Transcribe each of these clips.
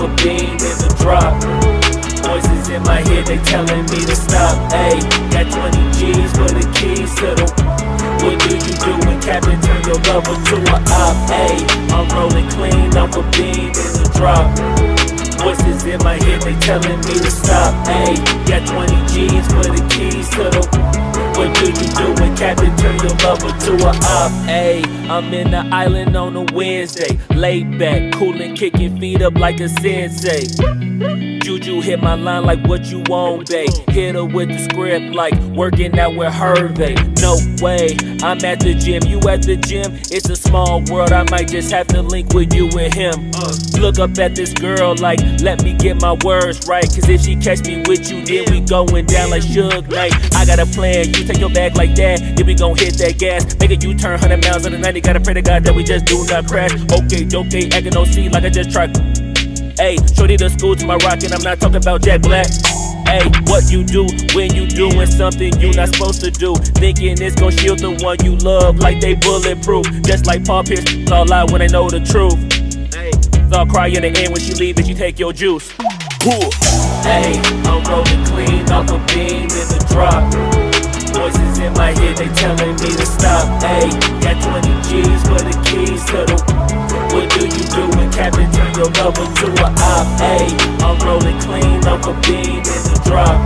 a beam in the drop. Voices in my head, they telling me to stop. Ayy, got 20 G's for the keys to the. What do you do when Captain turn your lover to a op? Ayy, I'm rolling clean off a beam in the drop. Voices in my head, they telling me to stop. Ayy, got 20 G's for the keys to the. What do you do when Captain turn your lover to a op? Ayy, I'm in the island on a Wednesday, laid back, coolin', kicking feet up like a sensei. Juju hit my line like what you want, babe. Hit her with the script like working out with Hervey. No way, I'm at the gym, you at the gym. It's a small world, I might just have to link with you and him. Look up at this girl like, let me get my words right. Cause if she catch me with you, then we going down like Suge Knight. I got a plan, you take your bag like that, then we gon' hit that gas. Make a U-turn 100 miles on the 90, gotta pray to God that we just do not crash. Okay, acting no C like I just tried. Ayy, shorty the school to my rocket, I'm not talking about Jack Black. Ayy, what you do when you doing something you not supposed to do? Thinking it's gon' shield the one you love like they bulletproof. Just like Paul Pierce, all lie when they know the truth. Ayy, so I'll cry in the end when she leave and she take your juice. Ayy, I'm rolling clean off a beam in the drop. Voices in my head, they telling me to stop. Ayy, got 20 G's for the keys to the. What do you do when Captain turn your lover to a op? Ayy, I'm rolling clean off a beam in the drop.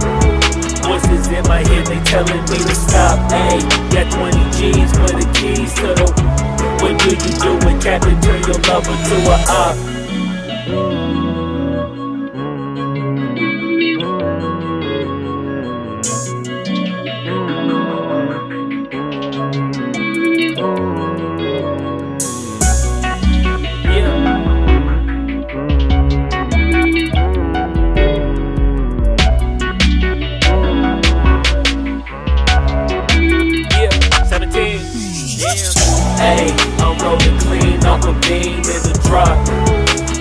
Voices in my head, they telling me to stop. Ayy, got 20 G's for the keys to the. What do you do when Captain turn your lover to a op? Ayy, I'm rolling clean off a beam in the drop.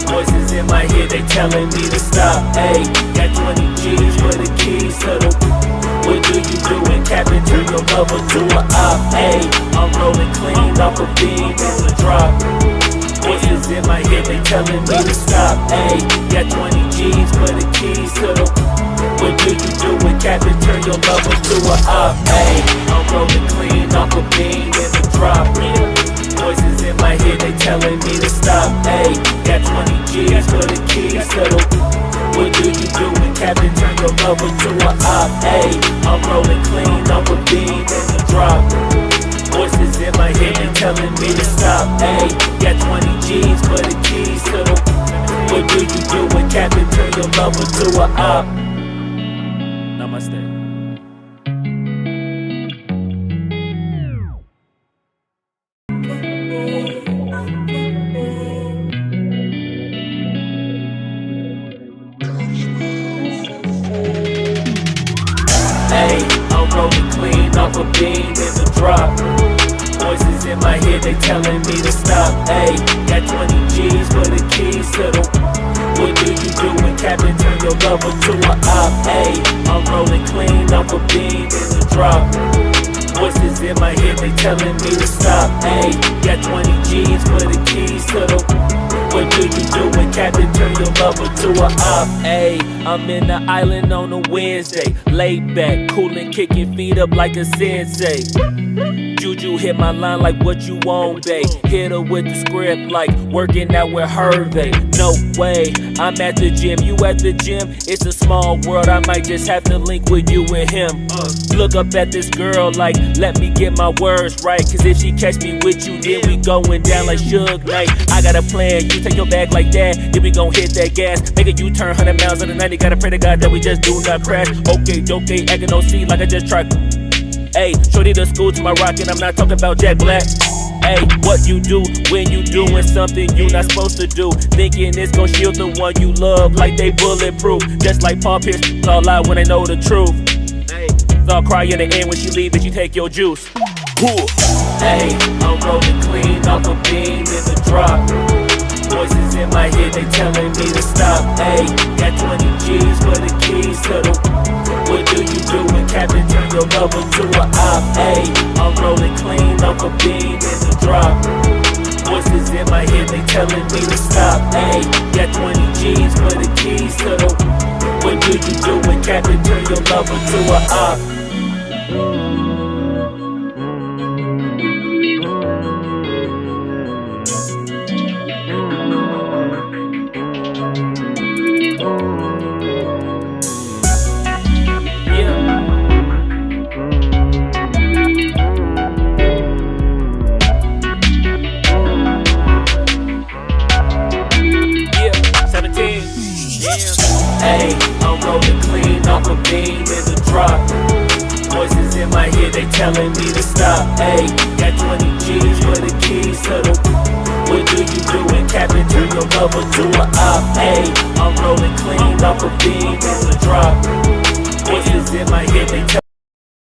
Voices in my head, they telling me to stop. Ayy, got 20 G's for the keys to the. What do you do when Captain turn your lover to a op? Ayy, I'm rolling clean off a beam in the drop. Voices in my head, they telling me to stop. Ayy, got 20 G's for the keys to the. What do you do when Captain turn your lover to a op? Ayy, I'm rolling clean off a beam in the drop. Voices in my head, they telling me to stop. Ayy, got 20 G's for the keys to the. What do you do when Captain turn your lover to a op? Ayy, I'm rolling clean off a beam in the drop. Voices in my head, they telling me to stop. Ayy, got 20 G's for the keys to the. What do you do when Captain turn your lover to a op? Namaste. Ayy, I'm rolling clean off a beam in the drop. Voices in my head, they telling me to stop. Ayy, got 20 G's for the keys to the. What do you do when Captain turn your lover to a op? Ayy, I'm rolling clean off a beam in the drop. Voices in my head, they telling me to stop. Ayy, got 20 G's for the keys to the. What do you do when Captain turn your lover to a op? Ayy, I'm in the island on a Wednesday, laid back, coolin', kicking feet up like a sensei. Juju hit my line like what you want, babe. Hit her with the script like working out with Hervey. No way, I'm at the gym, you at the gym. It's a small world, I might just have to link with you and him. Look up at this girl like, let me get my words right. Cause if she catch me with you, then we going down like Suge Knight. I got a plan, you take your bag like that, then we gon' hit that gas. Make a U-turn 100 miles on the 90, gotta pray to God that we just do not crash. Okay, acting no C like I just tried. Ayy, shorty the school to my rocket, I'm not talking about Jack Black. Ayy, what you do when you doing something you not supposed to do? Thinking it's gon' shield the one you love like they bulletproof. Just like Paul Pierce, all lie when they know the truth. Ayy, so I'll cry in the end when she leave and she take your juice. Ayy, I'm rolling clean off a beam in the drop. Voices in my head, they telling me to stop. Ayy, got 20 G's for the keys to the. What do you do when Captain turn your lover to a op? Ayy, I'm rolling clean off a beam in the drop. Voices in my head, they telling me to stop. Ayy, got 20 G's for the keys to the. What do you do when Captain turn your lover to a op? Ayy, I'm rolling clean off a beam in the drop. Voices in my head, they telling me to stop. Ayy, got 20 G's for the keys to the. What do you do when Captain turn your lover to a op? Ayy, I'm rolling clean off a beam in the drop. Voices in my head, they